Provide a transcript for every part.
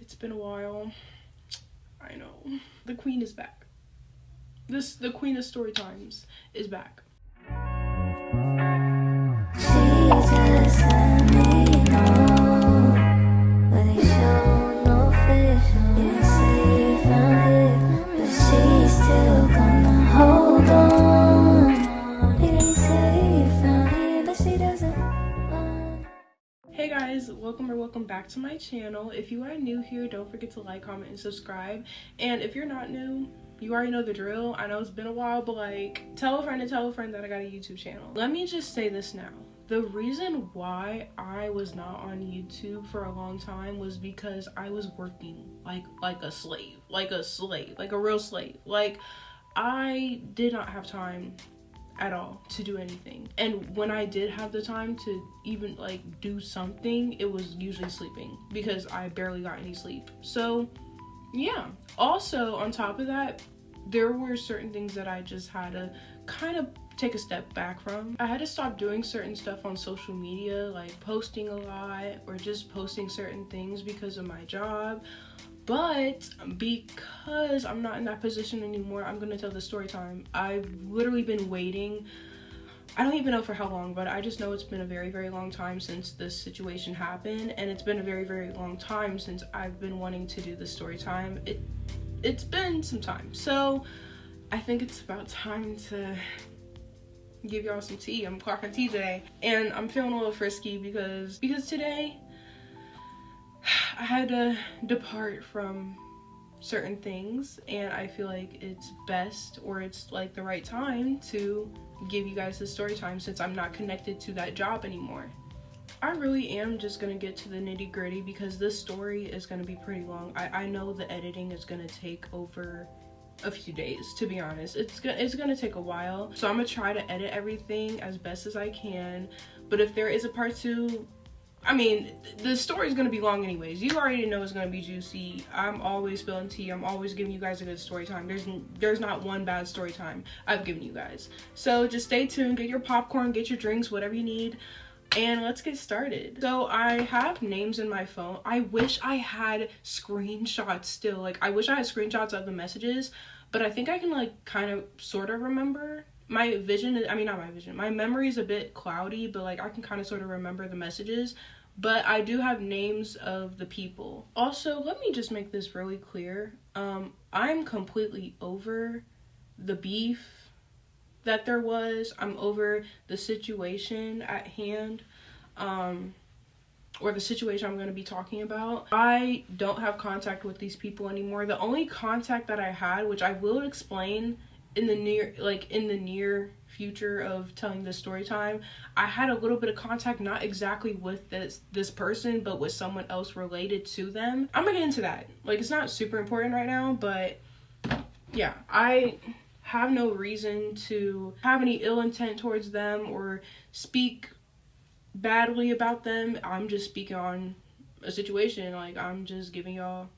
It's been a while. I know. The queen is back. The queen of story times is back. Hey guys, welcome back to my channel. If you are new here, don't forget to like, comment, and subscribe. And if you're not new, you already know the drill. I know it's been a while, but like, tell a friend that I got a YouTube channel. Let me just say this now. The reason why I was not on YouTube for a long time was because I was working like a slave, like a real slave. Like, I did not have time at all to do anything, and when I did have the time to even like do something, it was usually sleeping because I barely got any sleep. So yeah, also on top of that, there were certain things that I just had to kind of take a step back from. I had to stop doing certain stuff on social media, like posting a lot or just posting certain things because of my job. But because I'm not in that position anymore, I'm gonna tell the story time. I've literally been waiting. I don't even know for how long, but I just know it's been a very, very long time since this situation happened. And it's been a very, very long time since I've been wanting to do the story time. It's been some time. So I think it's about time to give y'all some tea. I'm clocking tea today. And I'm feeling a little frisky because today I had to depart from certain things, and I feel like it's best, or it's like the right time to give you guys the story time since I'm not connected to that job anymore. I really am just gonna get to the nitty gritty because this story is gonna be pretty long. I know the editing is gonna take over a few days, to be honest. It's gonna take a while, so I'm gonna try to edit everything as best as I can. But if there is a part 2, I mean, the story's gonna be long anyways. You already know it's gonna be juicy. I'm always spilling tea. I'm always giving you guys a good story time. There's not one bad story time I've given you guys. So just stay tuned, get your popcorn, get your drinks, whatever you need, and let's get started. So I have names in my phone. I wish I had screenshots still. Like, I wish I had screenshots of the messages, but I think I can like kind of sort of remember. My memory is a bit cloudy, but like I can kind of sort of remember the messages, but I do have names of the people. Also, let me just make this really clear. I'm completely over the beef that there was. I'm over the situation at hand, or the situation I'm going to be talking about. I don't have contact with these people anymore. The only contact that I had, which I will explain in the near future of telling this story time, I had a little bit of contact, not exactly with this person, but with someone else related to them. I'm gonna get into that. Like, it's not super important right now, but yeah, I have no reason to have any ill intent towards them or speak badly about them. I'm just speaking on a situation. Like, I'm just giving y'all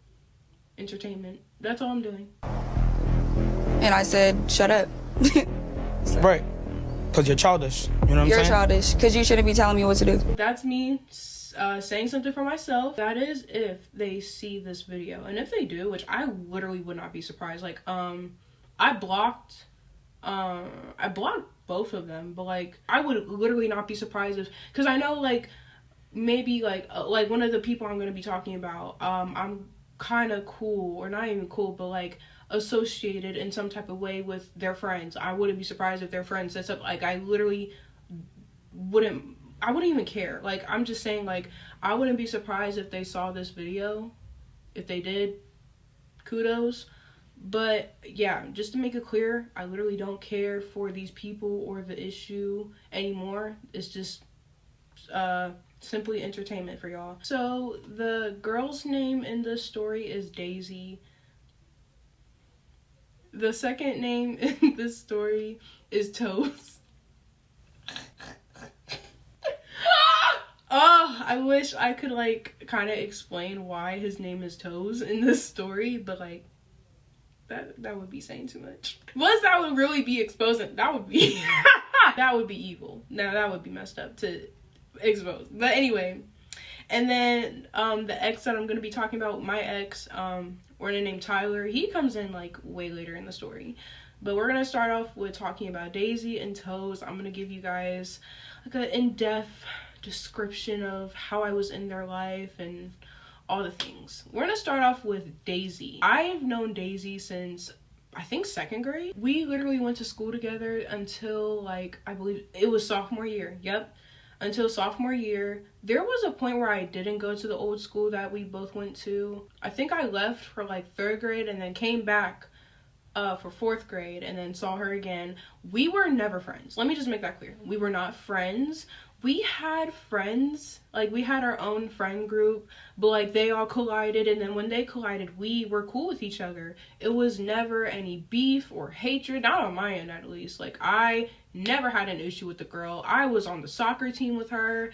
entertainment. That's all I'm doing. And I said, shut up. So. Right. Because you're childish. You know what I'm saying? You're childish. Because you shouldn't be telling me what to do. That's me saying something for myself. That is if they see this video. And if they do, which I literally would not be surprised. Like, I blocked both of them. But, like, I would literally not be surprised if... Because I know, like, maybe, like one of the people I'm going to be talking about, I'm kind of cool. Or not even cool, but, like, associated in some type of way with their friends. I wouldn't be surprised if their friends said something. Like, I literally wouldn't even care. Like, I'm just saying, like, I wouldn't be surprised if they saw this video. If they did, kudos. But yeah, just to make it clear, I literally don't care for these people or the issue anymore. It's just simply entertainment for y'all. So the girl's name in this story is Daisy. The second name in this story is Toes. Oh, I wish I could, like, kind of explain why his name is Toes in this story, but, like, that would be saying too much. Once that would really be exposing, that would be, that would be evil. Now, that would be messed up to expose. But anyway, And then the ex that I'm going to be talking about, my ex, we're gonna name Tyler. He comes in like way later in the story. But we're gonna start off with talking about Daisy and Toes. I'm gonna give you guys like an in-depth description of how I was in their life and all the things. We're gonna start off with Daisy. I've known Daisy since I think 2nd grade. We literally went to school together until like, I believe it was sophomore year. Yep. Until sophomore year. There was a point where I didn't go to the old school that we both went to. I think I left for like 3rd grade and then came back for 4th grade and then saw her again. We were never friends. Let me just make that clear. We were not friends. We had friends, like we had our own friend group, but like they all collided, and then when they collided, we were cool with each other. It was never any beef or hatred, not on my end at least. Like I never had an issue with the girl. I was on the soccer team with her.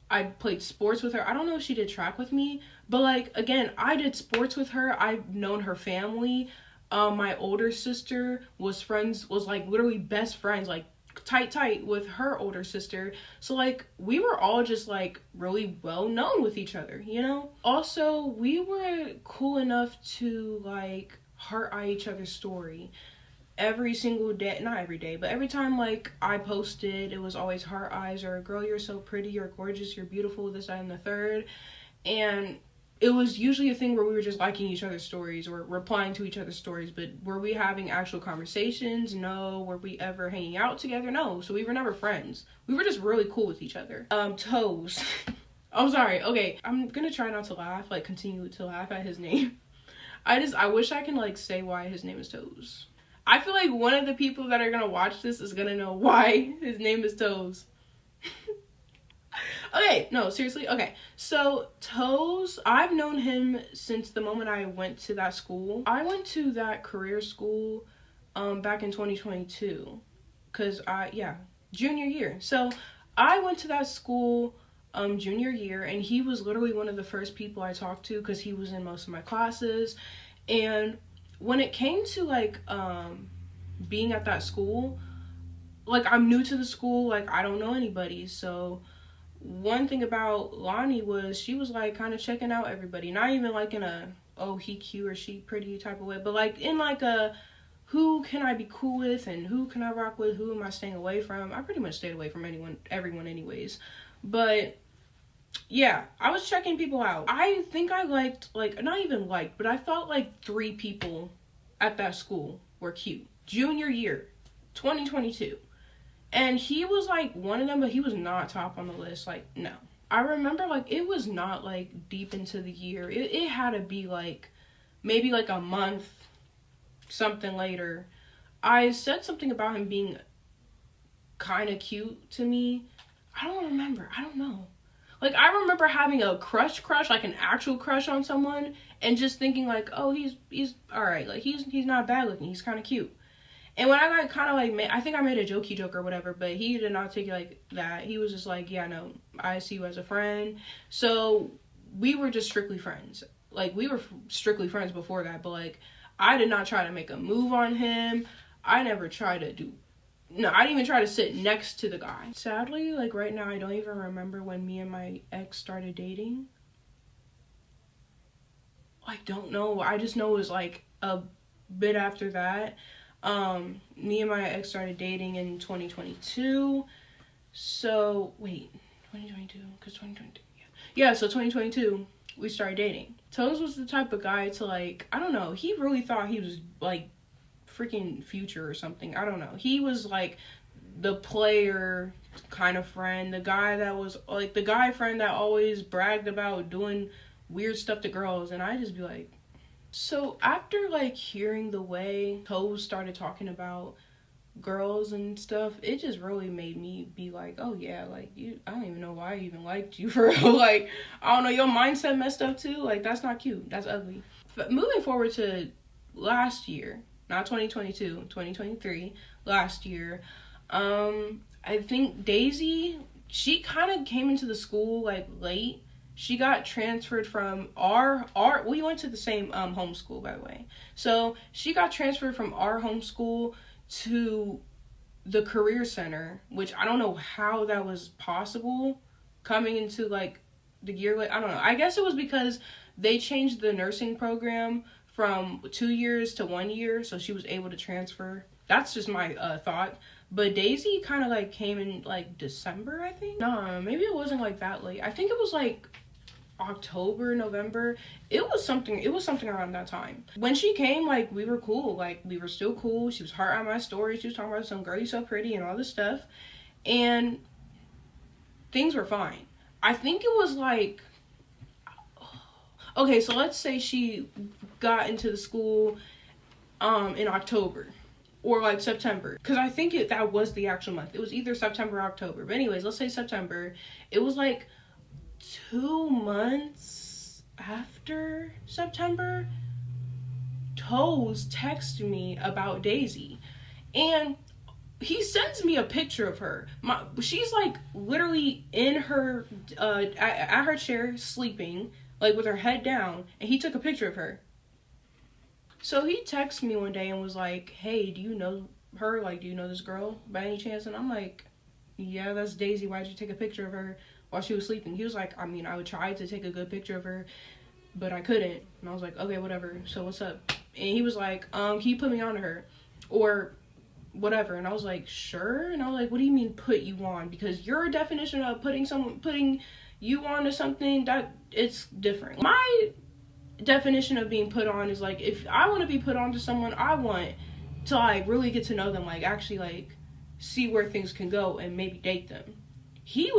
I played sports with her. I don't know if she did track with me, but like again, I did sports with her. I've known her family. My older sister was like literally best friends, like tight with her older sister. So like we were all just like really well known with each other, you know? Also, we were cool enough to like heart eye each other's story every single day. Not every day, but every time like I posted, it was always heart eyes or girl, you're so pretty, you're gorgeous, you're beautiful, this, that, and the third. And it was usually a thing where we were just liking each other's stories or replying to each other's stories, but were we having actual conversations? No. Were we ever hanging out together? No. So we were never friends. We were just really cool with each other. Toes. I'm sorry. Okay, I'm gonna try not to laugh, like continue to laugh at his name. I wish I can like say why his name is Toes. I feel like one of the people that are gonna watch this is gonna know why his name is Toes. Okay, no, seriously. Okay, so Toes, I've known him since the moment I went to that school. I went to that career school back in 2022 because junior year. So I went to that school junior year, and he was literally one of the first people I talked to because he was in most of my classes. And when it came to like being at that school, like I'm new to the school, like I don't know anybody. So one thing about Lonnie was she was like kind of checking out everybody, not even like in a oh he cute or she pretty type of way, but like in like a who can I be cool with and who can I rock with, who am I staying away from. I pretty much stayed away from everyone anyways, but yeah, I was checking people out. I think I liked, like not even liked, but I felt like 3 people at that school were cute. Junior year 2022. And he was, like, one of them, but he was not top on the list. Like, no. I remember, like, it was not, like, deep into the year. It had to be, like, maybe, like, a month, something later. I said something about him being kind of cute to me. I don't remember. I don't know. Like, I remember having a crush, like, an actual crush on someone, and just thinking, like, oh, he's alright. Like, he's not bad looking. He's kind of cute. And when I like kind of like I think I made a jokey joke or whatever, but he did not take it like that. He was just like, yeah, no, I see you as a friend. So we were just strictly friends. Like we were strictly friends before that, but like I did not try to make a move on him. I never tried to I didn't even try to sit next to the guy. Sadly, like right now, I don't even remember when me and my ex started dating. I don't know. I just know it was like a bit after that. Me and my ex started dating in 2022. So, wait, 2022? Because 2022, yeah. So 2022, we started dating. Toes was the type of guy to, like, I don't know, he really thought he was, like, freaking Future or something. I don't know. He was, like, the player kind of friend. The guy that was, like, the guy friend that always bragged about doing weird stuff to girls. And I just be like, so after like hearing the way Toes started talking about girls and stuff, it just really made me be like, oh yeah, like I don't even know why I even liked you for real. Like, I don't know, your mindset messed up too. Like, that's not cute. That's ugly. But moving forward to last year, not 2022, 2023, last year, I think Daisy, she kind of came into the school like late. She got transferred from we went to the same homeschool, by the way. So she got transferred from our homeschool to the career center, which I don't know how that was possible, coming into like the year, like, I don't know. I guess it was because they changed the nursing program from 2 years to 1 year, so she was able to transfer. That's just my thought. But Daisy kind of like came in like December, I think. No, maybe it wasn't like that late. I think it was like October, November. It was something around that time. When she came, like, we were cool. Like, we were still cool. She was heart on my story. She was talking about some girl, you so pretty and all this stuff. And things were fine. I think it was like, okay, so let's say she got into the school in October or like September, because I think that was the actual month. It was either September or October. But anyways, let's say September. It was like 2 months after September, Toes texted me about Daisy, and he sends me a picture of her. She's like literally in her at her chair sleeping, like with her head down, and he took a picture of her. So he texted me one day and was like, hey, do you know her? Like, do you know this girl by any chance? And I'm like, yeah, that's Daisy. Why'd you take a picture of her while she was sleeping? He was like, I mean, I would try to take a good picture of her, but I couldn't. And I was like, okay, whatever. So what's up? And he was like, can you put me on to her? Or whatever. And I was like, sure. And I was like, what do you mean put you on? Because your definition of putting you on to something, that it's different. My definition of being put on is like, if I want to be put on to someone, I want to like really get to know them, like actually like see where things can go and maybe date them. He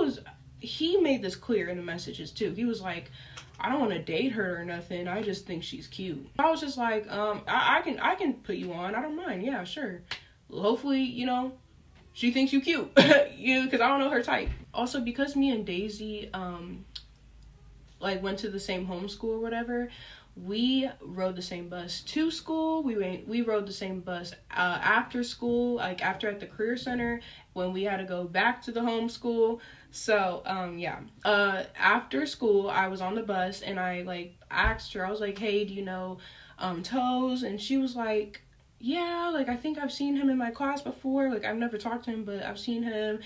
made this clear in the messages too. He was like, I don't want to date her or nothing, I just think she's cute. I was just like, I can put you on, I don't mind, yeah, sure. Hopefully, you know, she thinks you cute. Because I don't know her type. Also, because me and Daisy like went to the same homeschool or whatever, we rode the same bus to school. We rode the same bus after school, like after at the career center when we had to go back to the homeschool. So yeah, after school I was on the bus and I like asked her, I was like, hey, do you know Toes? And she was like, yeah, like I think I've seen him in my class before, like I've never talked to him, but I've seen him.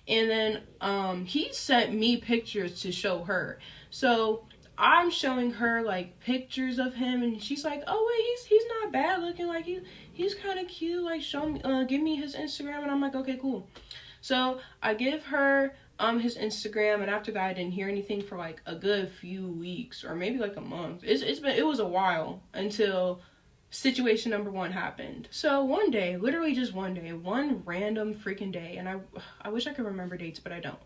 And then he sent me pictures to show her. So I'm showing her like pictures of him, and she's like, oh wait, he's not bad looking, like he's kind of cute, like show me, give me his Instagram. And I'm like, okay, cool. So I give her his Instagram, and after that I didn't hear anything for like a good few weeks or maybe like a month. It was a while until situation number 1 happened. So one day, literally just one day, one random freaking day, and I wish I could remember dates, but I don't.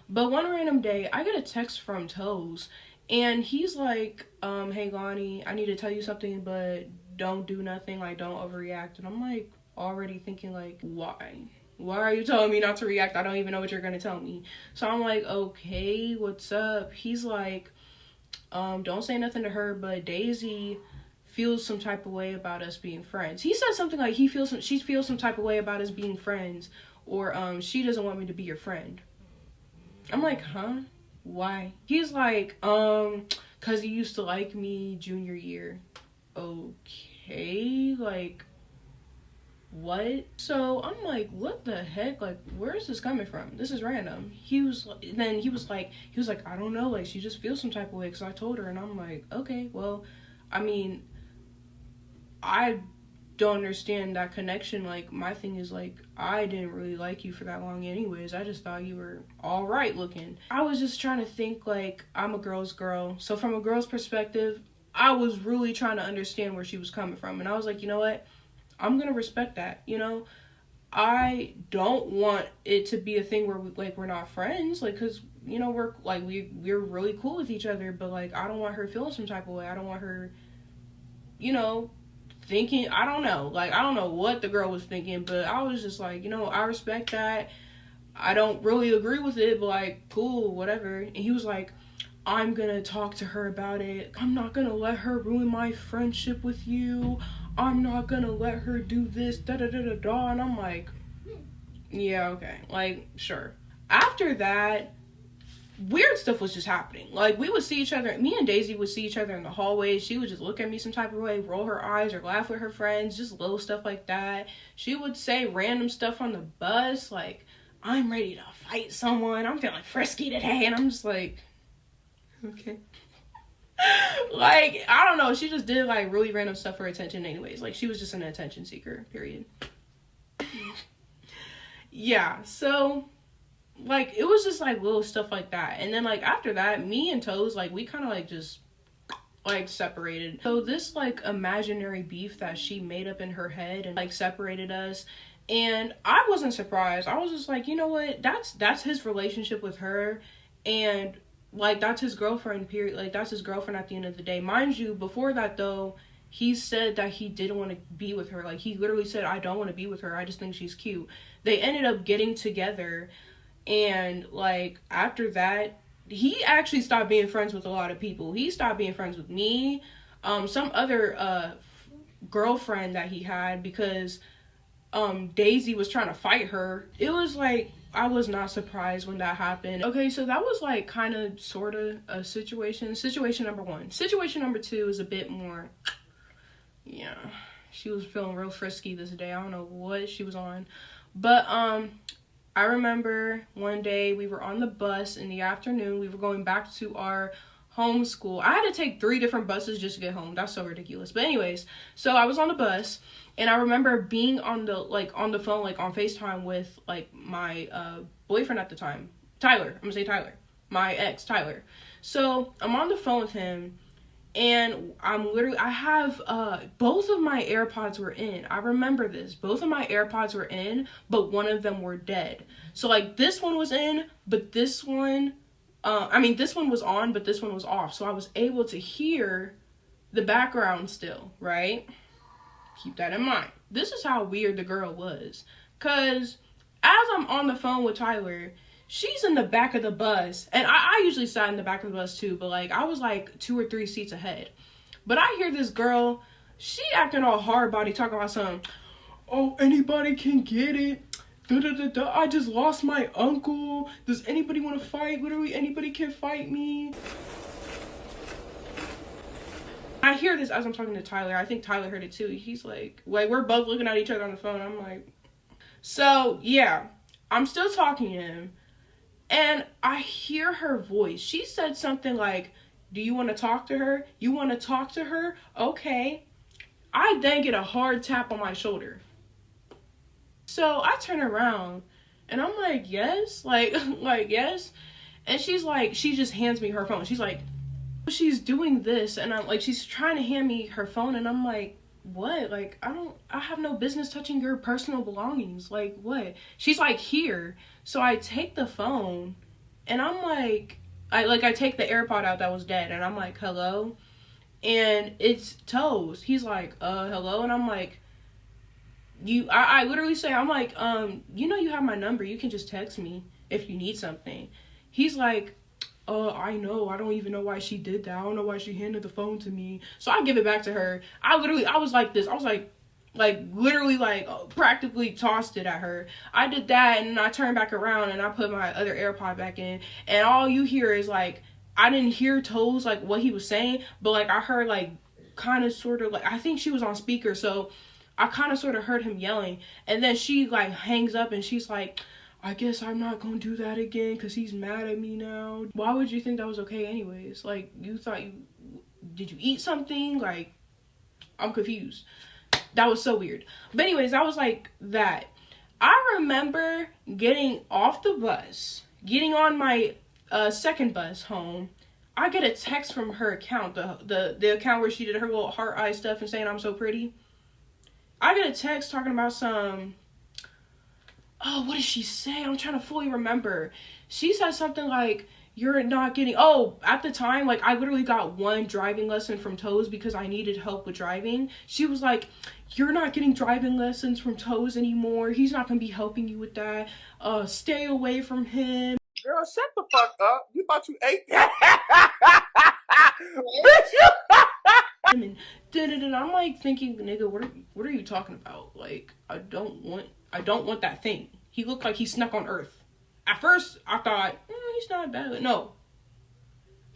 But one random day, I get a text from Toes, and he's like, hey Lonnie, I need to tell you something, but don't do nothing, like don't overreact. And I'm like already thinking like, why are you telling me not to react? I don't even know what you're gonna tell me. So I'm like, okay, what's up? He's like, don't say nothing to her, but Daisy feels some type of way about us being friends. He said something like she feels some type of way about us being friends, or she doesn't want me to be your friend. I'm like, huh? Why? He's like, cause he used to like me junior year. Okay, like what? So I'm like, what the heck? Like, where is this coming from? This is random. He was like, I don't know, like she just feels some type of way because I told her. And I'm like, okay, well, I mean, I don't understand that connection. Like, my thing is like, I didn't really like you for that long anyways. I just thought you were all right looking. I was just trying to think, like, I'm a girl's girl, so from a girl's perspective, I was really trying to understand where she was coming from. And I was like, you know what, I'm gonna respect that. You know, I don't want it to be a thing where we're not friends, like, because, you know, we're really cool with each other, but like, I don't want her feeling some type of way. I don't want her, you know, thinking, I don't know what the girl was thinking, but I was just like, you know, I respect that. I don't really agree with it, but like, cool, whatever. And he was like, I'm gonna talk to her about it. I'm not gonna let her ruin my friendship with you. I'm not gonna let her do this, da da da da da. And I'm like, yeah, okay, like, sure. After that, weird stuff was just happening. Like, we would see each other, me and Daisy would see each other in the hallway. She would just look at me some type of way, roll her eyes, or laugh with her friends, just little stuff like that. She would say random stuff on the bus, like, I'm ready to fight someone, I'm feeling frisky today. And I'm just like, Okay. Like, I don't know. She just did, like, really random stuff for attention anyways. Like, she was just an attention seeker, period. Yeah, so, like, it was just, like, little stuff like that. And then, like, after that, me and Toes, like, we kind of, like, just, like, separated. So this, like, imaginary beef that she made up in her head and, like, separated us. And I wasn't surprised. I was just like, you know what? That's his relationship with her. And, like, that's his girlfriend, period. Like, that's his girlfriend at the end of the day. Mind you, before that, though, he said that he didn't want to be with her. Like, he literally said, I don't want to be with her. I just think she's cute. They ended up getting together. And, like, after that, he actually stopped being friends with a lot of people. He stopped being friends with me. Some other girlfriend that he had, because Daisy was trying to fight her. It was like, I was not surprised when that happened. Okay, so that was like kind of sort of a situation number one. Situation number two is a bit more, yeah, she was feeling real frisky this day. I don't know what she was on, but I remember one day we were on the bus in the afternoon. We were going back to our home school. I had to take 3 different buses just to get home. That's so ridiculous. But anyways, so I was on the bus, and I remember being on the phone, like on FaceTime with like my boyfriend at the time, Tyler. I'm gonna say Tyler, my ex, Tyler. So I'm on the phone with him, and I have both of my AirPods were in. I remember this. Both of my AirPods were in, but one of them were dead. So like this one was in, but this one, this one was on, but this one was off. So I was able to hear the background still, right? Keep that in mind. This is how weird the girl was. Because as I'm on the phone with Tyler, she's in the back of the bus. And I usually sat in the back of the bus too, but like I was like 2 or 3 seats ahead. But I hear this girl, she acting all hard body, talking about something. Oh, anybody can get it. Da, da, da, da. I just lost my uncle. Does anybody want to fight? Literally anybody can fight me. I hear this as I'm talking to Tyler. I think Tyler heard it too. He's like, we're both looking at each other on the phone. I'm like, so yeah, I'm still talking to him, and I hear her voice. She said something like, do you want to talk to her? You want to talk to her? Okay. I then get a hard tap on my shoulder. So I turn around, and I'm like, yes? Like yes? And she's like, she just hands me her phone. She's like, she's doing this, and I'm like, she's trying to hand me her phone, and I'm like, what? Like, I have no business touching your personal belongings. Like, what? She's like, here. So I take the phone, and I'm like, I take the AirPod out that was dead, and I'm like, hello? And it's Toes. He's like, hello? And I'm like, I literally say, I'm like, you know you have my number. You can just text me if you need something. He's like, I know. I don't even know why she did that. I don't know why she handed the phone to me. So I give it back to her. I was like this. I was like literally practically tossed it at her. I did that, and then I turned back around and I put my other AirPod back in, and all you hear is like, I didn't hear Toes like what he was saying, but like I heard like kind of sort of like, I think she was on speaker, so I kind of sort of heard him yelling, and then she like hangs up and she's like, I guess I'm not gonna do that again because he's mad at me now. Why would you think that was okay anyways? Like, you thought did you eat something? Like, I'm confused. That was so weird. But anyways, that was like that. I remember getting off the bus, getting on my second bus home. I get a text from her account, the account where she did her little heart eye stuff and saying I'm so pretty. I get a text talking about some, oh, what did she say? I'm trying to fully remember. She said something like, you're not getting, at the time, like, I literally got 1 driving lesson from Toes because I needed help with driving. She was like, you're not getting driving lessons from Toes anymore. He's not going to be helping you with that. Stay away from him. Girl, shut the fuck up. You thought you ate that? And I'm like thinking, nigga, what are you talking about? Like, I don't want that thing. He looked like he snuck on Earth. At first, I thought, he's not bad. No.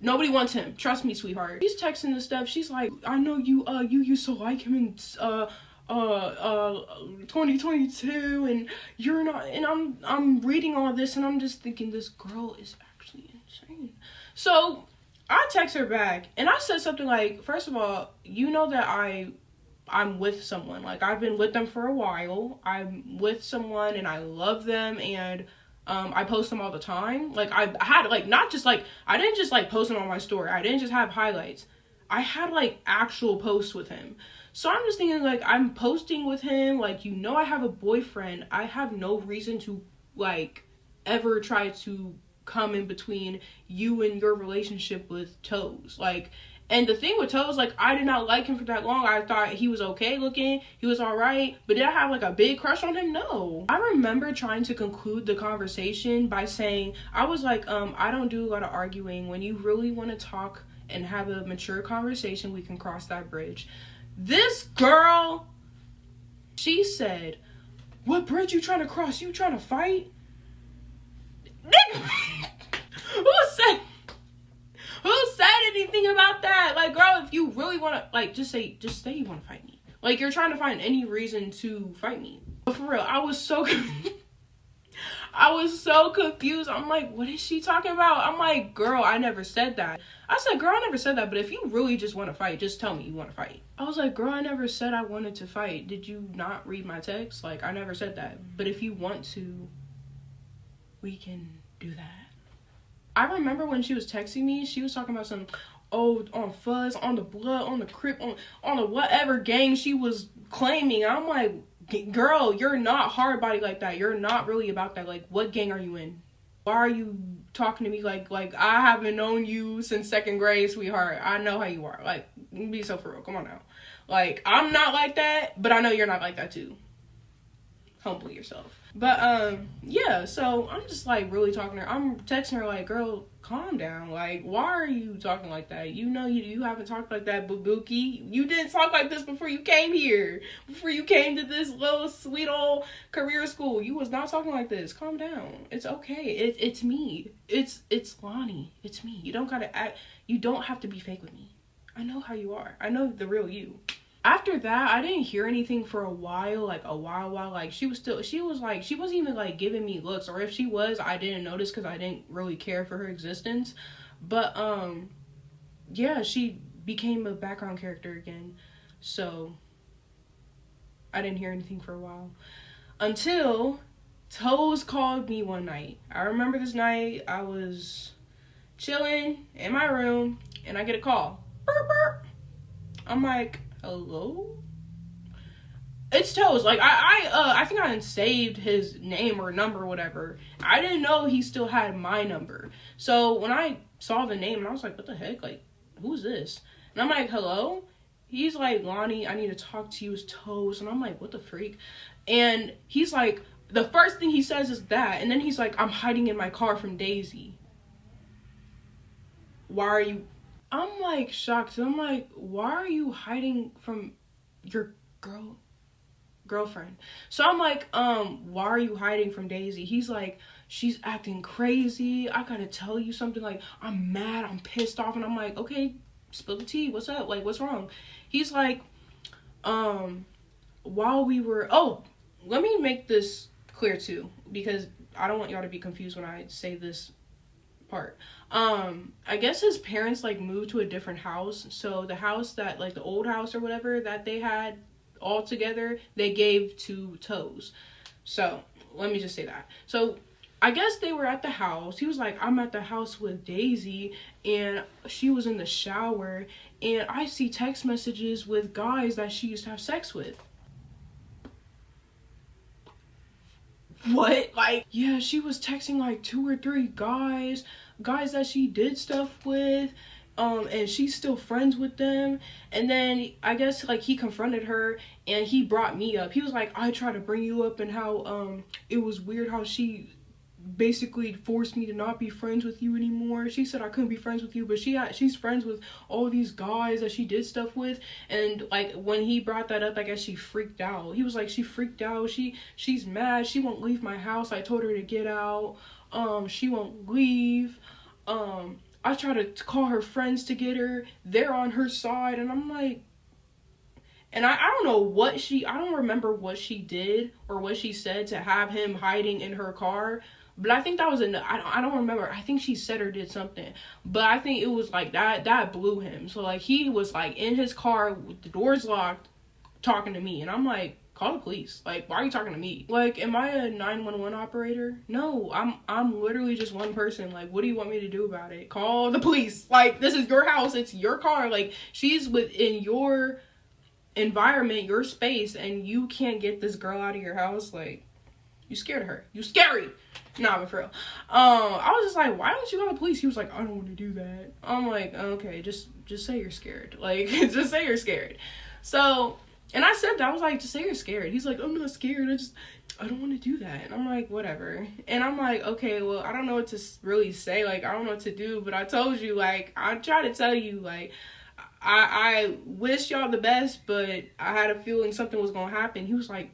Nobody wants him. Trust me, sweetheart. She's texting this stuff. She's like, I know you used to like him in 2022, and you're not. And I'm reading all this, and I'm just thinking, this girl is actually insane. So I text her back and I said something like, first of all, you know that I'm with someone. Like, I've been with them for a while. I'm with someone and I love them, and I post them all the time. Like, I had, like, not just, like, I didn't just, like, post them on my story. I didn't just have highlights. I had, like, actual posts with him. So I'm just thinking, like, I'm posting with him. Like, you know I have a boyfriend. I have no reason to, like, ever try to come in between you and your relationship with Toes. Like, and the thing with Toes, like, I did not like him for that long. I thought he was okay looking, he was all right, but did I have, like, a big crush on him? No. I remember trying to conclude the conversation by saying, I was like, I don't do a lot of arguing. When you really want to talk and have a mature conversation, we can cross that bridge. This girl, she said, what bridge you trying to cross? You trying to fight? Who said anything about that? Like, girl, if you really want to, like, just say you want to fight me. Like, you're trying to find any reason to fight me. But for real, I was so confused. I'm like, what is she talking about? I'm like, girl, I never said that. I said, girl, I never said that, but if you really just want to fight, just tell me you want to fight. I was like, girl, I never said I wanted to fight. Did you not read my text? Like, I never said that. But if you want to, we can do that. I remember when she was texting me, she was talking about some, on Fuzz, on the Blood, on the Crip, on the whatever gang she was claiming. I'm like, girl, you're not hard body like that. You're not really about that. Like, what gang are you in? Why are you talking to me like I haven't known you since 2nd grade, sweetheart? I know how you are. Like, be so for real. Come on now. Like, I'm not like that, but I know you're not like that too. Humble yourself. But yeah, so I'm just like really talking to her. I'm texting her like, girl, calm down. Like, why are you talking like that? You know you haven't talked like that, Babuki. You didn't talk like this before you came here. Before you came to this little sweet old career school. You was not talking like this. Calm down. It's okay. It's me. It's Lonnie. It's me. You don't gotta act. You don't have to be fake with me. I know how you are. I know the real you. After that, I didn't hear anything for a while, like she wasn't even like giving me looks, or if she was, I didn't notice because I didn't really care for her existence. But yeah, she became a background character again, so I didn't hear anything for a while until Toes called me one night. I remember this night. I was chilling in my room and I get a call. Burp, burp. I'm like, hello? It's Toes. Like, I think I saved his name or number or whatever. I didn't know he still had my number. So when I saw the name, and I was like, what the heck? Like, who's this? And I'm like, hello? He's like, Lonnie, I need to talk to you. It's Toes. And I'm like, what the freak? And he's like, the first thing he says is that. And then he's like, I'm hiding in my car from Daisy. Why are you... I'm like shocked. I'm like, why are you hiding from your girlfriend? So I'm like, why are you hiding from Daisy? He's like, she's acting crazy. I gotta tell you something. Like, I'm mad. I'm pissed off. And I'm like, okay, spill the tea. What's up? Like, what's wrong? He's like, while we were... Oh, let me make this clear too, because I don't want y'all to be confused when I say this part. I guess his parents like moved to a different house, so the house that, like, the old house or whatever that they had all together, they gave to Toes. So let me just say that. So I guess they were at the house. He was like, I'm at the house with Daisy, and she was in the shower, and I see text messages with guys that she used to have sex with. What? Like, yeah, she was texting like 2 or 3 guys that she did stuff with, and she's still friends with them. And then I guess like he confronted her and he brought me up. He was like, I tried to bring you up, and how it was weird how she basically forced me to not be friends with you anymore. She said I couldn't be friends with you, but she's friends with all these guys that she did stuff with. And like when he brought that up, I guess she freaked out. He was like, she freaked out. She's mad. She won't leave my house. I told her to get out. She won't leave. I try to call her friends to get her. They're on her side. And I'm like, and I don't know I don't remember what she did or what she said to have him hiding in her car. But I think that was enough. I don't remember. I think she said or did something. But I think it was like that blew him. So like he was like in his car with the doors locked talking to me. And I'm like, call the police. Like, why are you talking to me? Like, am I a 911 operator? No, I'm literally just one person. Like, what do you want me to do about it? Call the police. Like, this is your house. It's your car. Like, she's within your environment, your space, and you can't get this girl out of your house. Like, you scared of her. You scary. Nah, but for real. I was just like, why don't you call the police? He was like, I don't want to do that. I'm like, okay, just say you're scared. Like, just say you're scared. So, and I said that. I was like, just say you're scared. He's like, I'm not scared. I don't want to do that. And I'm like, whatever. And I'm like, okay, well, I don't know what to really say. Like, I don't know what to do. But I told you, like, I tried to tell you, like, I wish y'all the best, but I had a feeling something was going to happen. He was like,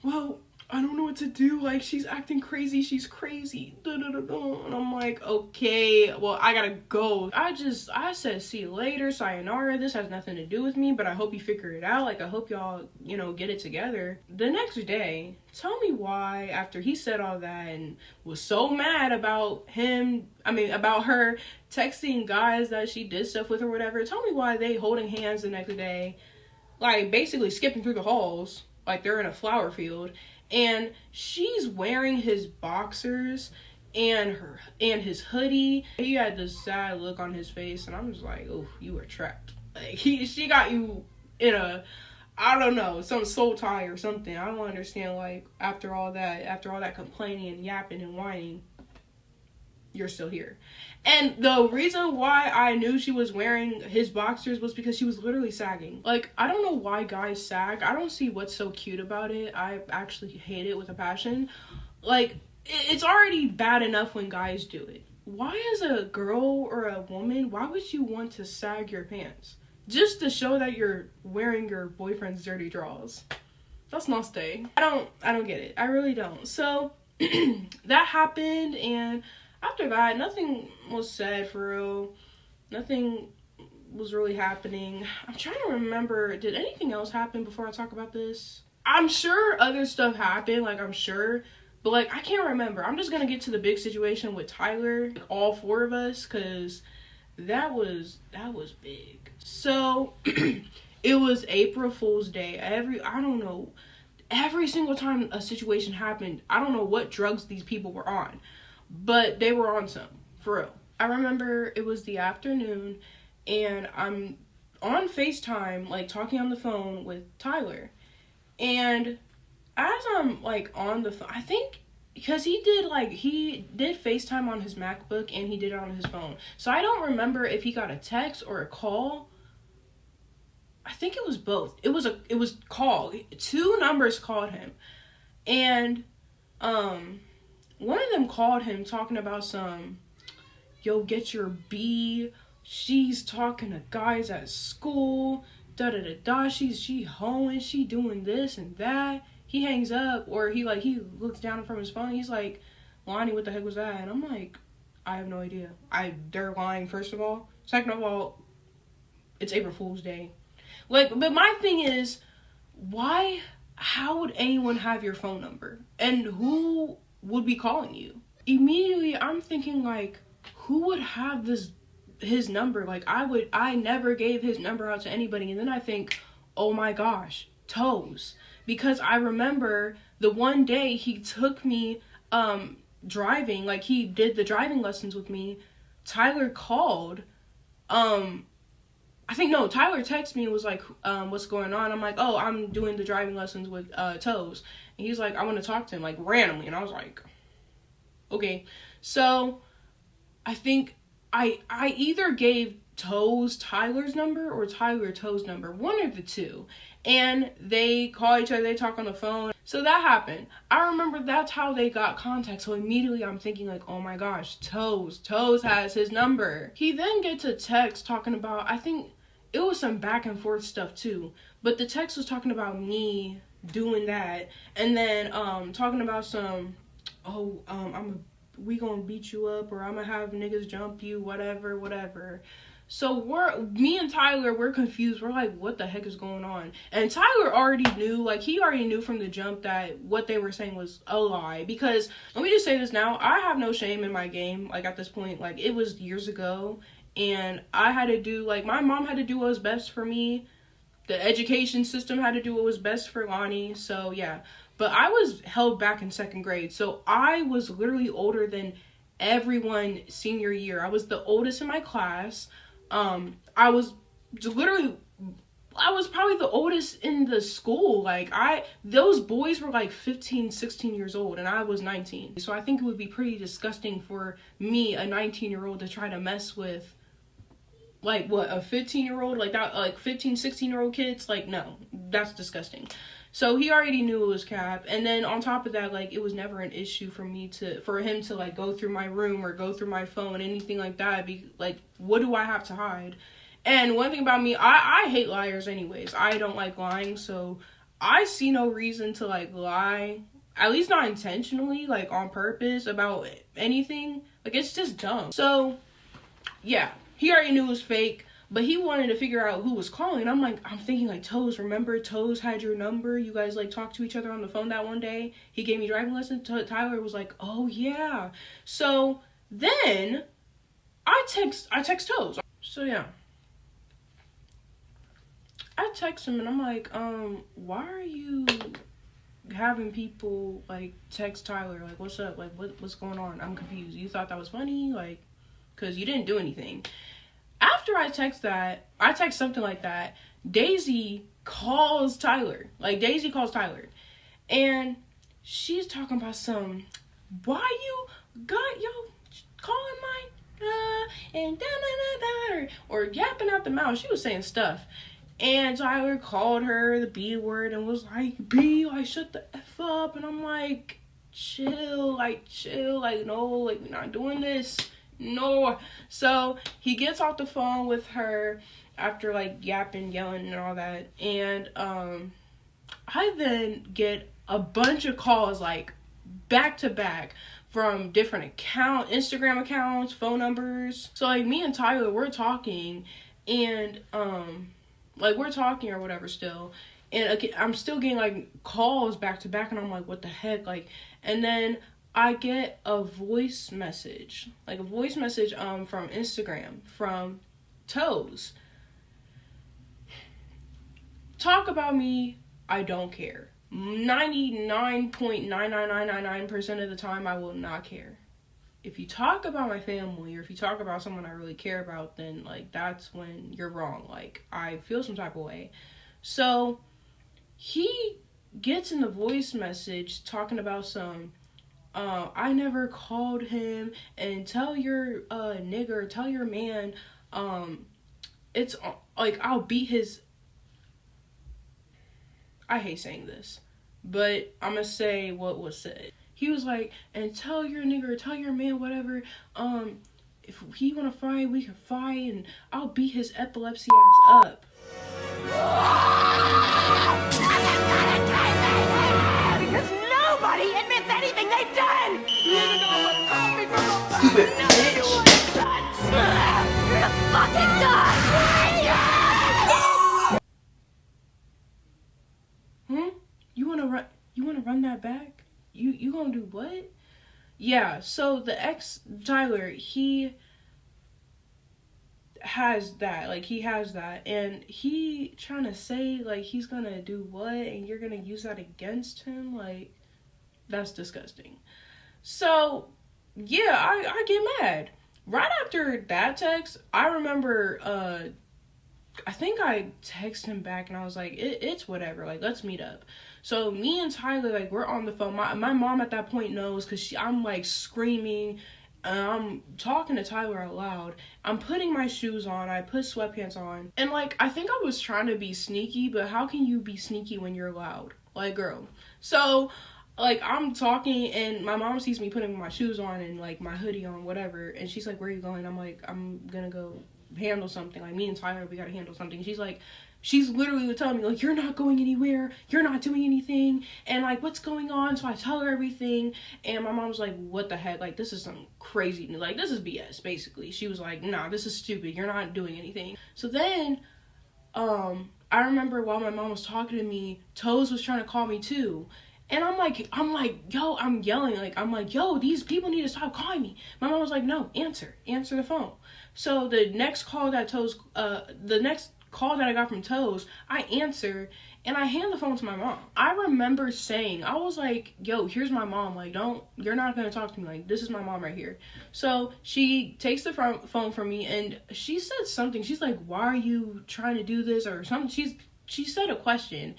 well, I don't know what to do. Like, she's acting crazy. She's crazy. And I'm like, okay, well, I gotta go. I said, see you later. Sayonara. This has nothing to do with me, but I hope you figure it out. Like, I hope y'all, get it together. The next day, tell me why, after he said all that and was so mad about about her texting guys that she did stuff with or whatever, tell me why they holding hands the next day, like, basically skipping through the halls like they're in a flower field. And she's wearing his boxers and his hoodie. He had this sad look on his face, and I'm just like, oh, you were trapped. Like, she got you in a, I don't know, some soul tie or something. I don't understand, like, after all that complaining and yapping and whining, you're still here. And the reason why I knew she was wearing his boxers was because she was literally sagging. Like, I don't know why guys sag. I don't see what's so cute about it. I actually hate it with a passion. Like, it's already bad enough when guys do it. Why, as a girl or a woman, why would you want to sag your pants? Just to show that you're wearing your boyfriend's dirty drawers. That's not stay. I don't get it. I really don't. So, that happened, and after that, nothing was said for real. Nothing was really happening. I'm trying to remember, did anything else happen before I talk about this? I'm sure other stuff happened, like, I'm sure. But, like, I can't remember. I'm just gonna get to the big situation with Tyler, like, all four of us, because that was big. So, it was April Fool's Day. Every single time a situation happened, I don't know what drugs these people were on. But they were on some, for real. I remember it was the afternoon, and I'm on FaceTime, like, talking on the phone with Tyler. And as I'm, like, on the phone, I think, because he did FaceTime on his MacBook, and he did it on his phone. So I don't remember if he got a text or a call. I think it was both. It was call. 2 numbers called him. And, one of them called him talking about some, yo, get your B. She's talking to guys at school. Da-da-da-da. She hoeing. She doing this and that. He hangs up, or he looks down from his phone. He's like, Lonnie, what the heck was that? And I'm like, I have no idea. They're lying, first of all. Second of all, it's April Fool's Day. Like, but my thing is, how would anyone have your phone number? And who would be calling you? Immediately, I'm thinking, like, who would have his number? Like, I never gave his number out to anybody. And then I think, oh my gosh, Toes. Because I remember the one day he took me driving, like, he did the driving lessons with me. Tyler called. Tyler texted me and was like, what's going on? I'm like, oh, I'm doing the driving lessons with Toes. And he's like, I want to talk to him, like, randomly. And I was like, okay. So I think I either gave Toes Tyler's number or Tyler Toes' number, one of the two. And they call each other, they talk on the phone. So that happened. I remember that's how they got contact. So immediately I'm thinking, like, oh my gosh, Toes has his number. He then gets a text talking about, I think it was some back and forth stuff too. But the text was talking about me doing that. And then talking about some, we gonna beat you up, or I'm gonna have niggas jump you, whatever. So me and Tyler, we're confused. We're like, what the heck is going on? And Tyler already knew, like, he already knew from the jump that what they were saying was a lie. Because, let me just say this now, I have no shame in my game, like, at this point. Like, it was years ago, and I had to do, like, my mom had to do what was best for me. The education system had to do what was best for Lonnie, so, yeah. But I was held back in 2nd grade, so I was literally older than everyone senior year. I was the oldest in my class. I was probably the oldest in the school. Like, those boys were like 15, 16 years old, and I was 19. So I think it would be pretty disgusting for me, a 19-year-old, to try to mess with, like, what, a 15-year-old? Like, that, like, 15, 16-year-old kids? Like, no, that's disgusting. So he already knew it was cap. And then on top of that, like, it was never an issue for him to like go through my room or go through my phone, anything like that. Like, what do I have to hide? And one thing about me, I hate liars anyways. I don't like lying, so I see no reason to, like, lie. At least not intentionally, like, on purpose about anything. Like, it's just dumb. So, yeah, he already knew it was fake. But he wanted to figure out who was calling. I'm thinking, like, Toes, remember Toes had your number? You guys, like, talked to each other on the phone that one day? He gave me driving lessons. Tyler was like, oh, yeah. So then I text Toes. So, yeah. I text him, and I'm like, why are you having people, like, text Tyler? Like, what's up? Like, what's going on? I'm confused. You thought that was funny? Like, because you didn't do anything. After I text something like that, Daisy calls Tyler. Like, Daisy calls Tyler. And she's talking about why you got yo calling my, and da-da-da-da, or yapping out the mouth. She was saying stuff. And Tyler called her the B word and was like, B, like, shut the F up. And I'm like, chill, like, no, like, we're not doing this. No. So he gets off the phone with her after, like, yapping, yelling, and all that. And I then get a bunch of calls, like, back to back from different Instagram accounts, phone numbers. So, like, me and Tyler, we're talking, and like, we're talking or whatever still. And I'm still getting, like, calls back to back, and I'm like, what the heck? Like, and then I get a voice message from Instagram from Toes. Talk about me, I don't care. 99.99999% of the time, I will not care. If you talk about my family, or if you talk about someone I really care about, then, like, that's when you're wrong. Like, I feel some type of way. So he gets in the voice message talking about I never called him, and tell your nigger, tell your man, it's like, I'll beat his, I hate saying this, but I'm gonna say what was said. He was like, and tell your nigger, tell your man, whatever, if he wanna fight, we can fight, and I'll beat his epilepsy ass up. Because nobody admits anything they've done! Stupid bitch! You're the fucking god! You wanna run that back? You gonna do what? Yeah, so the ex Tyler, he has that, and he trying to say, like, he's gonna do what, and you're gonna use that against him? Like, that's disgusting. So, yeah, I get mad. Right after that text, I remember, I think I texted him back, and I was like, it's whatever, like, let's meet up. So, me and Tyler, like, we're on the phone. My mom at that point knows, because I'm, like, screaming, and I'm talking to Tyler out loud. I'm putting my shoes on. I put sweatpants on. And, like, I think I was trying to be sneaky, but how can you be sneaky when you're loud? Like, girl. So, like, I'm talking, and my mom sees me putting my shoes on and, like, my hoodie on, whatever. And she's like, where are you going? I'm like, I'm gonna go handle something. Like, me and Tyler, we gotta handle something. She's literally telling me, like, you're not going anywhere, you're not doing anything, and, like, what's going on? So I tell her everything, and my mom was like, what the heck? Like, this is some crazy, like, this is BS, basically. She was like, nah, this is stupid, you're not doing anything. So then, I remember while my mom was talking to me, Toes was trying to call me too. And I'm like, yo, I'm yelling, like, I'm like, yo, these people need to stop calling me. My mom was like, no, answer the phone. So the next call that I got from Toes, I answer, and I hand the phone to my mom. I remember saying, I was like, yo, here's my mom, like, you're not gonna talk to me, like, this is my mom right here. So she takes the phone from me, and she said something. She's like, why are you trying to do this, or something. She said a question,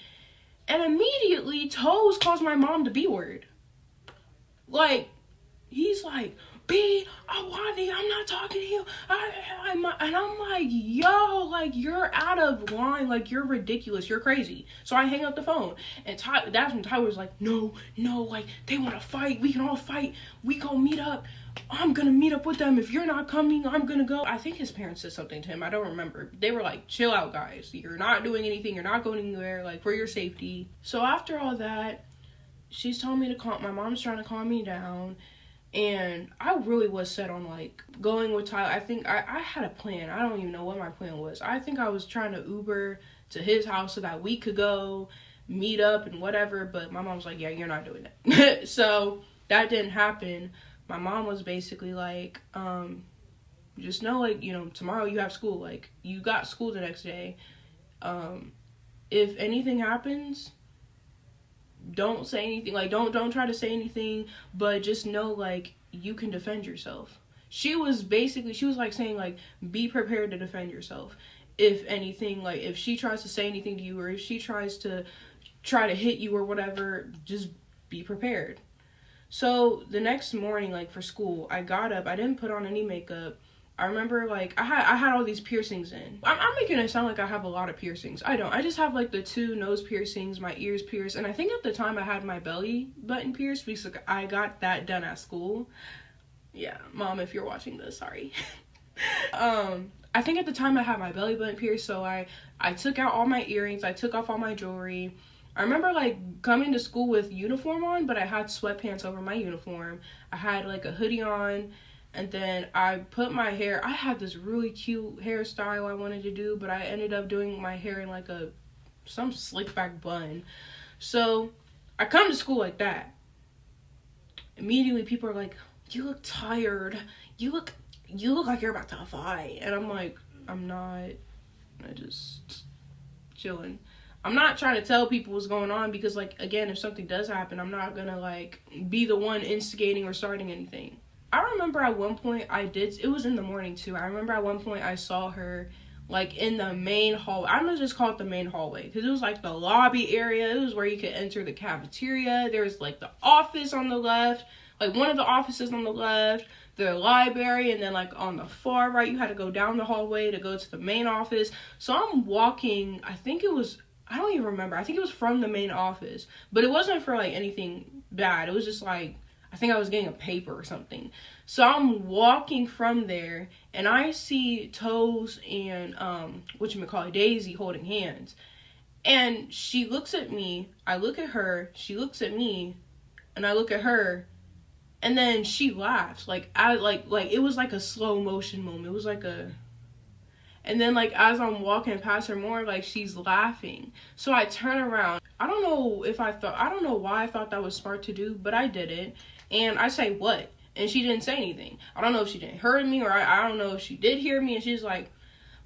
and immediately Toes calls my mom the B word. Like, he's like, B, Awani, I'm not talking to you. And I'm like, yo, like, you're out of line. Like, you're ridiculous. You're crazy. So I hang up the phone. And that's when Tyler was like, no, like, they want to fight. We can all fight. We go meet up. I'm going to meet up with them. If you're not coming, I'm going to go. I think his parents said something to him. I don't remember. They were like, chill out, guys. You're not doing anything. You're not going anywhere, like, for your safety. So after all that, she's telling me to calm. My mom's trying to calm me down. And I really was set on, like, going with Tyler. I think I had a plan. I don't even know what my plan was. I think I was trying to Uber to his house so that we could go meet up and whatever. But my mom was like, yeah, you're not doing that. So that didn't happen. My mom was basically like, just know, like, you know, tomorrow you have school. Like, you got school the next day. If anything happens, don't say anything. Like, don't try to say anything, but just know, like, you can defend yourself. She was like saying, like, be prepared to defend yourself. If anything, like, if she tries to say anything to you, or if she tries to hit you or whatever, just be prepared. So the next morning, like, for school, I got up. I didn't put on any makeup. I remember, like, I had all these piercings in. I'm making it sound like I have a lot of piercings. I don't. I just have, like, the 2 nose piercings, my ears pierced, and I think at the time I had my belly button pierced because I got that done at school. Yeah, Mom, if you're watching this, sorry. I think at the time I had my belly button pierced, so I took out all my earrings, I took off all my jewelry. I remember, like, coming to school with uniform on, but I had sweatpants over my uniform. I had, like, a hoodie on. And then I put my hair, I had this really cute hairstyle I wanted to do, but I ended up doing my hair in like some slick back bun. So I come to school like that. Immediately people are like, you look tired. You look like you're about to fight. And I'm like, I'm not. I just chilling. I'm not trying to tell people what's going on because, like, again, if something does happen, I'm not gonna, like, be the one instigating or starting anything. I remember at one point it was in the morning too. I remember at one point I saw her, like, in the main hallway. I'm gonna just call it the main hallway because it was like the lobby area. It was where you could enter the cafeteria. There was, like, the office on the left, like one of the offices on the left, the library, and then, like, on the far right you had to go down the hallway to go to the main office. So I'm walking, I don't even remember. I think it was from the main office, but it wasn't for, like, anything bad. It was just, like, I think I was getting a paper or something. So I'm walking from there, and I see Toes and, Daisy holding hands. And she looks at me, I look at her, she looks at me, and I look at her, and then she laughs. Like, it was like a slow motion moment. It was like and then, like, as I'm walking past her more, like, she's laughing. So I turn around. I don't know why I thought that was smart to do, but I did it. And I say, what? And she didn't say anything. I don't know if she didn't hear me, or I don't know if she did hear me. And she's like,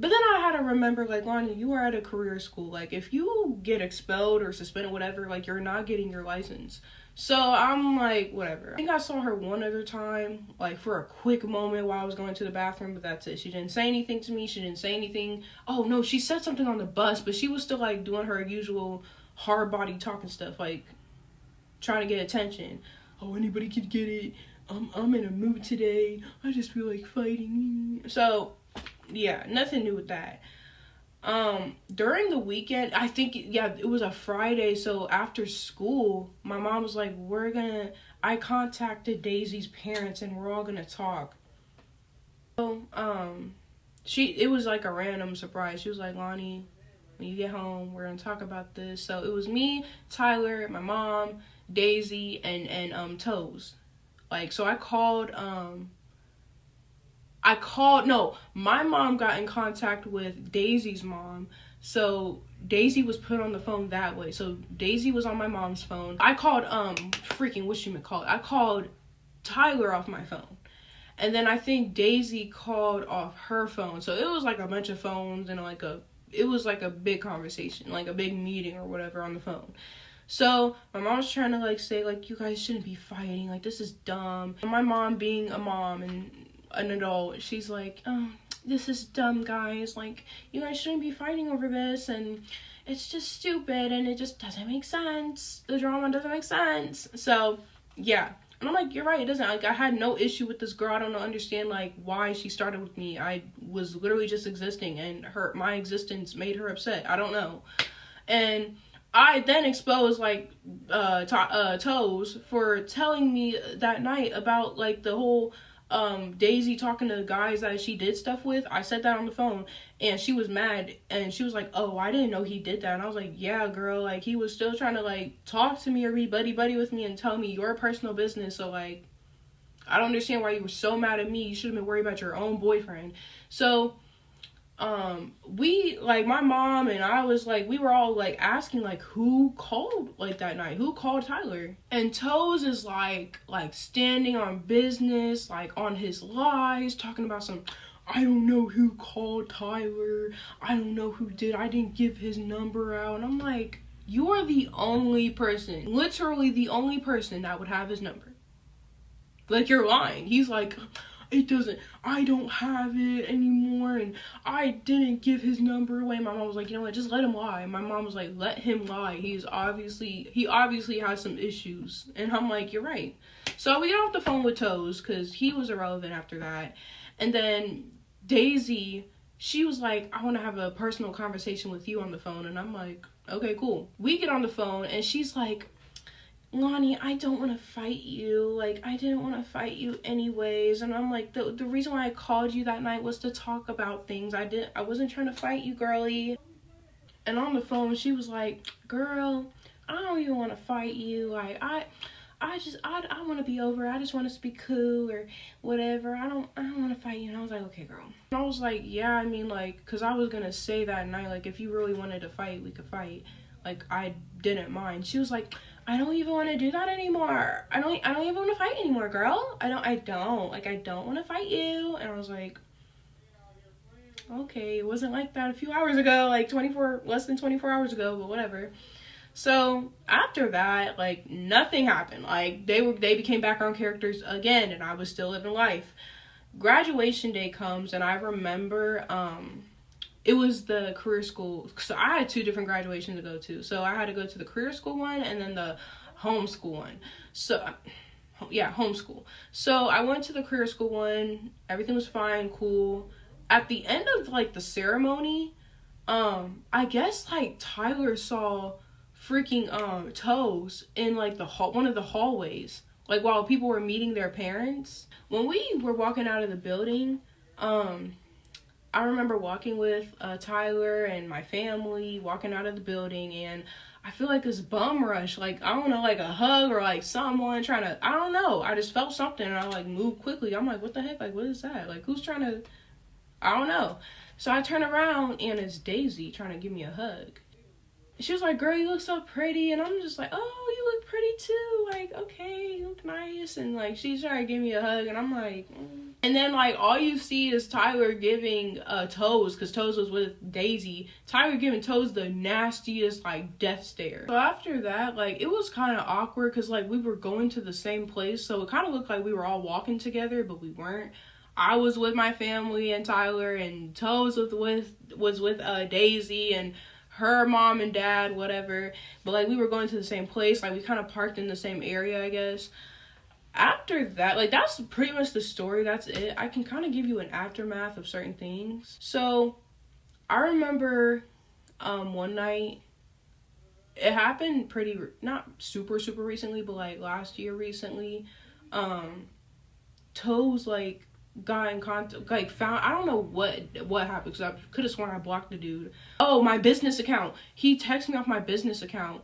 but then I had to remember, like, Lonnie, you are at a career school. Like, if you get expelled or suspended, whatever, like, you're not getting your license. So I'm like, whatever. I think I saw her one other time, like, for a quick moment while I was going to the bathroom, but that's it. She didn't say anything to me. She didn't say anything. Oh, no, she said something on the bus, but she was still, like, doing her usual hard body talking stuff, like, trying to get attention. Oh, anybody could get it. I'm in a mood today. I just feel like fighting. So, yeah, nothing new with that. During the weekend, I think, it was a Friday, so after school, my mom was like, I contacted Daisy's parents, and we're all gonna talk. So, it was like a random surprise. She was like, Lonnie, when you get home, we're gonna talk about this. So it was me, Tyler, my mom, Daisy, and Toes. Like, so my mom got in contact with Daisy's mom. So Daisy was put on the phone that way. So Daisy was on my mom's phone. I called I called Tyler off my phone. And then I think Daisy called off her phone. So it was like a bunch of phones and it was like a big conversation, like a big meeting or whatever on the phone. So my mom was trying to like say like, you guys shouldn't be fighting, like this is dumb. And my mom, being a mom and an adult, she's like, oh, this is dumb, guys, like you guys shouldn't be fighting over this, and it's just stupid and it just doesn't make sense. The drama doesn't make sense. So yeah. And I'm like, you're right, it doesn't. Like, I had no issue with this girl. I don't understand, like, why she started with me. I was literally just existing, and my existence made her upset. I don't know. And I then exposed, like, Toes for telling me that night about, like, the whole Daisy talking to the guys that she did stuff with. I said that on the phone, and she was mad, and she was like, oh, I didn't know he did that. And I was like, yeah, girl, like, he was still trying to, like, talk to me or be buddy with me and tell me your personal business. So, like, I don't understand why you were so mad at me. You should have been worried about your own boyfriend. So my mom and I was like, we were all like asking like, who called like that night, who called Tyler? And Toes is like standing on business, like on his lies, talking about some, I don't know who called Tyler, I don't know who did, I didn't give his number out. And I'm like, you are the only person, literally the only person that would have his number. Like, you're lying. He's like, I don't have it anymore, and I didn't give his number away. My mom was like, you know what, just let him lie. My mom was like, let him lie. He obviously has some issues. And I'm like, you're right. So we got off the phone with Toes, because he was irrelevant after that. And then Daisy, she was like, I want to have a personal conversation with you on the phone. And I'm like, okay, cool. We get on the phone, and she's like, Lonnie, I don't want to fight you. Like, I didn't want to fight you anyways. And I'm like, the reason why I called you that night was to talk about things. I wasn't trying to fight you, girly. And on the phone, she was like, girl, I don't even want to fight you. Like, I want to be over. I just want us to be cool or whatever. I don't want to fight you. And I was like, okay, girl. And I was like, yeah, I mean, like, because I was going to say that night, like, if you really wanted to fight, we could fight. Like, I didn't mind. She was like, I don't even want to do that anymore. I don't even want to fight anymore, girl. I don't want to fight you. And I was like, okay, it wasn't like that a few hours ago, like less than 24 hours ago, but whatever. So after that, like, nothing happened. Like, they became background characters again, and I was still living life. Graduation day comes, and I remember, it was the career school. So I had 2 different graduations to go to. So I had to go to the career school one and then the homeschool one. So, yeah, homeschool. So I went to the career school one. Everything was fine, cool. At the end of, like, the ceremony, I guess, like, Tyler saw freaking, Toes in, like, one of the hallways. Like, while people were meeting their parents. When we were walking out of the building, I remember walking with Tyler and my family, walking out of the building, and I feel like this bum rush, like, I don't know, like a hug or like someone trying to, I don't know, I just felt something and I like moved quickly. I'm like, what the heck, like, what is that? Like, who's trying to, I don't know. So I turn around and it's Daisy trying to give me a hug. She was like, girl, you look so pretty. And I'm just like, oh, you look pretty too. Like, okay, you look nice. And like, she's trying to give me a hug. And I'm like, And then like, all you see is Tyler giving Toes, because Toes was with Daisy. Tyler giving Toes the nastiest like death stare. So after that, like, it was kind of awkward because like we were going to the same place. So it kind of looked like we were all walking together, but we weren't. I was with my family and Tyler, and Toes was with Daisy and her mom and dad, whatever. But like, we were going to the same place. Like, we kind of parked in the same area, I guess. After that, like, that's pretty much the story. That's it. I can kind of give you an aftermath of certain things. So I remember one night, it happened not super recently, but like last year recently. Toes like got in contact, like found, I don't know what happened, because I could have sworn I blocked the dude. Oh, my business account. He texted me off my business account,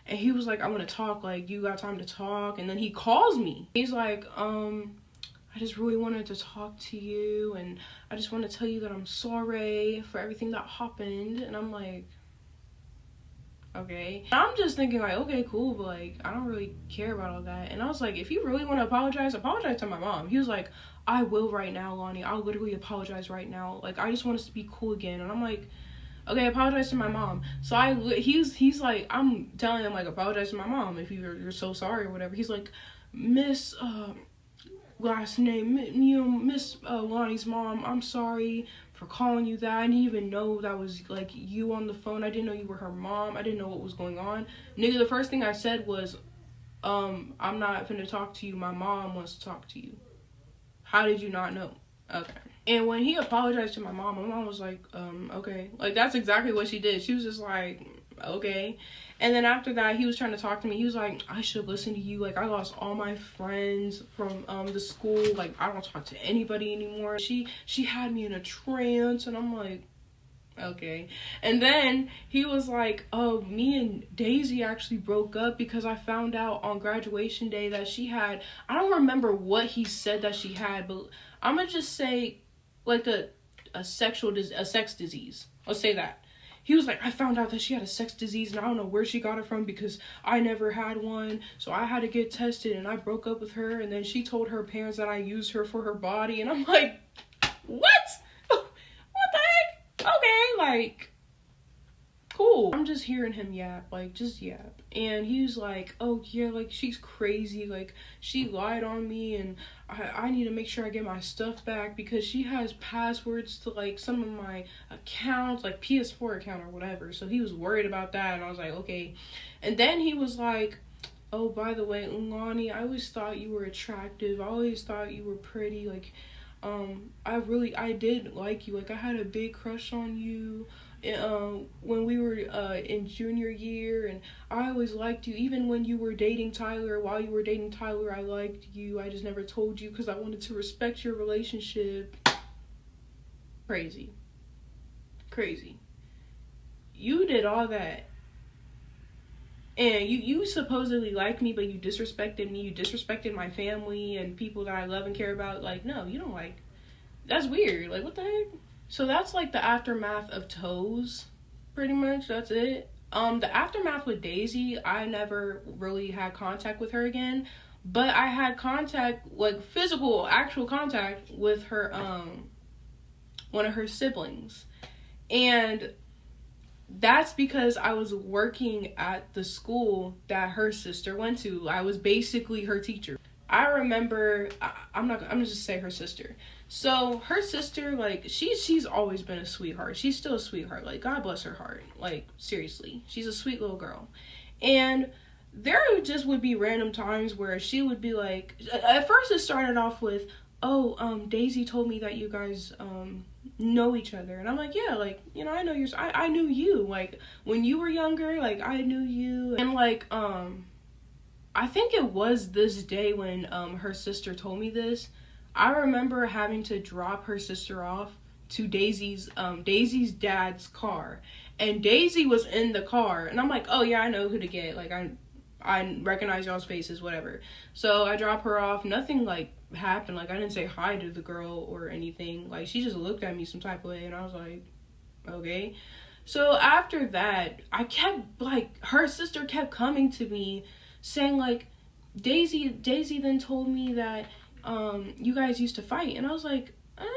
and he was like, I want to talk, like, you got time to talk? And then he calls me. He's like, I just really wanted to talk to you, and I just want to tell you that I'm sorry for everything that happened. And I'm like, okay. And I'm just thinking like, okay, cool, but like, I don't really care about all that. And I was like, if you really want to apologize to my mom. He was like, I will right now, Lonnie. I'll literally apologize right now. Like, I just want us to be cool again. And I'm like, okay, apologize to my mom. So he's like, I'm telling him like, apologize to my mom if you're so sorry or whatever. He's like, Miss last name, you know, Miss Lonnie's mom, I'm sorry for calling you that. I didn't even know that was like you on the phone. I didn't know you were her mom. I didn't know what was going on. Nigga, the first thing I said was, I'm not finna talk to you. My mom wants to talk to you. How did you not know? Okay. And when he apologized to my mom was like, okay. Like, that's exactly what she did. She was just like, okay. And then after that, he was trying to talk to me. He was like, I should listen to you. Like, I lost all my friends from the school. Like, I don't talk to anybody anymore. She had me in a trance. And I'm like, okay. And then he was like, oh, me and Daisy actually broke up because I found out on graduation day that she had, I don't remember what he said that she had, but I'm gonna just say like a sex disease. Let's say that. He was like, I found out that she had a sex disease and I don't know where she got it from because I never had one. So I had to get tested and I broke up with her. And then she told her parents that I used her for her body. And I'm like, what? What the heck? Okay, like, cool. I'm just hearing him yap, like, just yap. And he was like, oh yeah, like, she's crazy. Like, she lied on me and I need to make sure I get my stuff back because she has passwords to like some of my accounts, like PS4 account or whatever. So he was worried about that, and I was like, okay. And then he was like, oh, by the way, Lonnie, I always thought you were attractive. I always thought you were pretty. Like, I did like you. Like, I had a big crush on you when we were in junior year, and I always liked you. Even when you were dating Tyler, while you were dating Tyler, I liked you. I just never told you because I wanted to respect your relationship. Crazy. You did all that, and you supposedly liked me, but you disrespected me. You disrespected my family and people that I love and care about. Like, no, you don't like. That's weird. Like, what the heck? So that's like the aftermath of Toes, pretty much. That's it. The aftermath with Daisy, I never really had contact with her again, but I had contact, like physical, actual contact with her, one of her siblings. And that's because I was working at the school that her sister went to. I was basically her teacher. I remember, I'm gonna just say her sister. So her sister, like, she's always been a sweetheart. She's still a sweetheart. Like, God bless her heart. Like, seriously, she's a sweet little girl. And there just would be random times where she would be like, at first it started off with, oh, Daisy told me that you guys know each other. And I'm like, yeah, like, you know, I know I knew you. Like, when you were younger, like, I knew you. And like, I think it was this day when her sister told me this. I remember having to drop her sister off to Daisy's dad's car, and Daisy was in the car, and I'm like, oh yeah, I know who to get. Like, I recognize y'all's faces, whatever. So I drop her off. Nothing like happened. Like, I didn't say hi to the girl or anything. Like, she just looked at me some type of way, and I was like, okay. So after that, I kept, like, her sister kept coming to me saying like, Daisy then told me that you guys used to fight. And I was like, I'm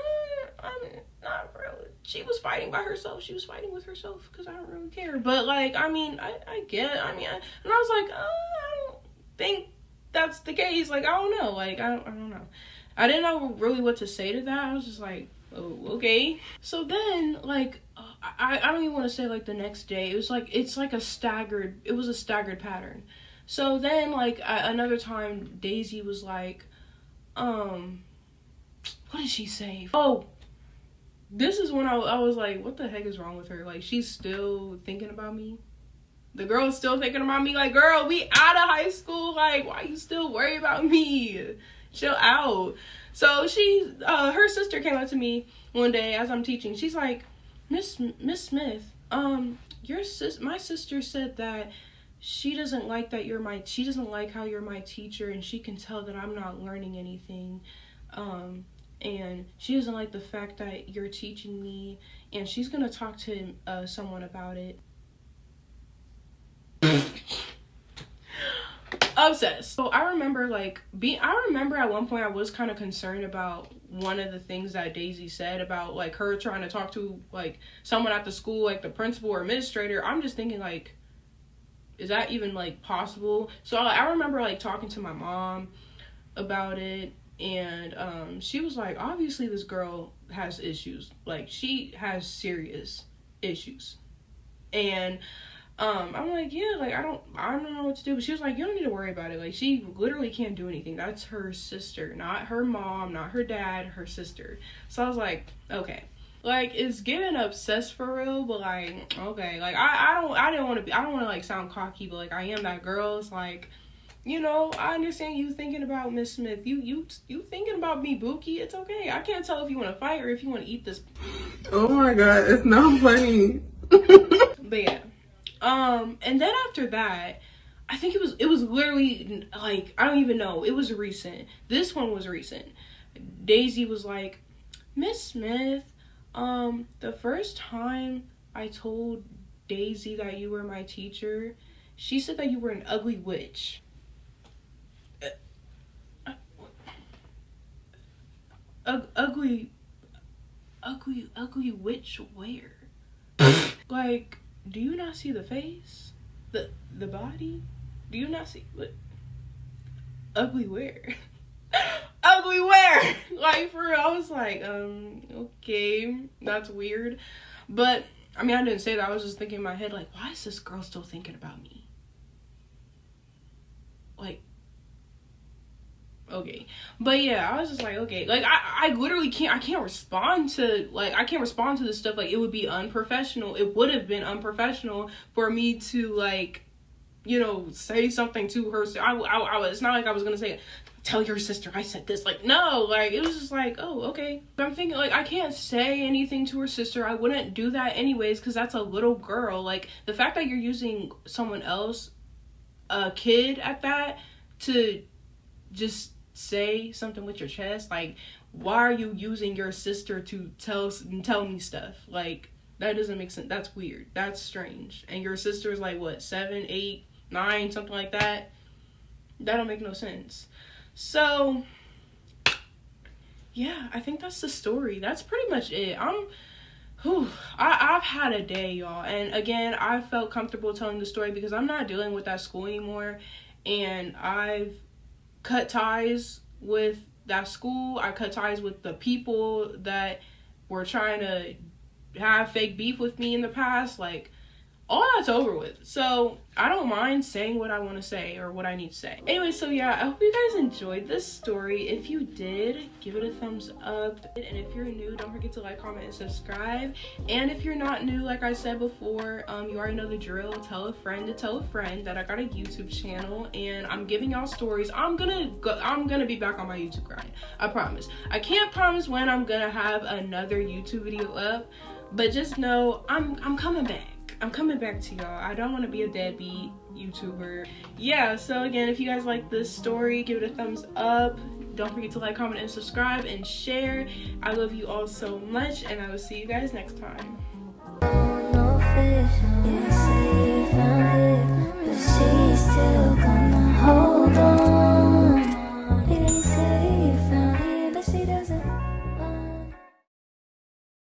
not really. She was fighting by herself. She was fighting with herself because I don't really care. But like, I mean, I get it. I mean, and I was like, I don't think that's the case. Like, I don't know. Like, I don't know. I didn't know really what to say to that. I was just like, oh, okay. So then, like, I don't even want to say like the next day. It was like, it was a staggered pattern. So then, like, another time, Daisy was like, what did she say? Oh, this is when I was like, what the heck is wrong with her? Like, she's still thinking about me. The girl's still thinking about me. Like, girl, we out of high school. Like, why you still worry about me? Chill out. So she, her sister came up to me one day as I'm teaching. She's like, Miss Smith, my sister said that she doesn't like she doesn't like how you're my teacher, and she can tell that I'm not learning anything. And she doesn't like the fact that you're teaching me, and she's gonna talk to someone about it. Obsessed. So I remember at one point I was kind of concerned about one of the things that Daisy said about like her trying to talk to like someone at the school, like the principal or administrator. I'm just thinking like, is that even like possible? So I remember like talking to my mom about it, and she was like, obviously this girl has issues. Like she has serious issues. And I'm like, yeah, like I don't know what to do. But she was like, you don't need to worry about it. Like she literally can't do anything. That's her sister, not her mom, not her dad, her sister. So I was like, okay. Like it's getting obsessed for real, but like, okay. Like I don't want to like sound cocky, but like I am that girl. It's like, you know, I understand you thinking about Miss Smith. You thinking about me, Bookie. It's okay. I can't tell if you want to fight or if you want to eat this. Oh my god, it's not funny. But yeah. And then after that, I think it was literally like, I don't even know. It was recent. This one was recent. Daisy was like, Miss Smith, the first time I told Daisy that you were my teacher, she said that you were an ugly witch. Ugly witch where? Like, do you not see the face? The body? Do you not see what? Ugly where? Ugly where? Like for real, I was like, okay, that's weird. But I mean, I didn't say that. I was just thinking in my head, like, why is this girl still thinking about me? Like, okay. But yeah, I was just like, okay. Like I literally can't respond to this stuff. Like it would be unprofessional. It would have been unprofessional for me to like, you know, say something to her. It's not like I was gonna say, tell your sister I said this. Like, no, like it was just like, oh, okay. But I'm thinking like I can't say anything to her sister. I wouldn't do that anyways, because that's a little girl. Like the fact that you're using someone else, a kid at that, to just say something with your chest, like why are you using your sister to tell me stuff? Like that doesn't make sense. That's weird. That's strange. And your sister's like what, 7, 8, 9, something like that. That don't make no sense. So yeah, I think that's the story. That's pretty much it. I've had a day, y'all, and again, I felt comfortable telling the story because I'm not dealing with that school anymore, and I've cut ties with that school. I cut ties with the people that were trying to have fake beef with me in the past. Like, all that's over with. So I don't mind saying what I want to say or what I need to say. Anyway, so yeah, I hope you guys enjoyed this story. If you did, give it a thumbs up. And if you're new, don't forget to like, comment, and subscribe. And if you're not new, like I said before, you already know the drill. Tell a friend to tell a friend that I got a YouTube channel and I'm giving y'all stories. I'm gonna be back on my YouTube grind. I promise. I can't promise when I'm gonna have another YouTube video up, but just know I'm coming back. I'm coming back to y'all. I don't want to be a deadbeat YouTuber. Yeah, so again, if you guys like this story, give it a thumbs up. Don't forget to like, comment, and subscribe, and share. I love you all so much, and I will see you guys next time.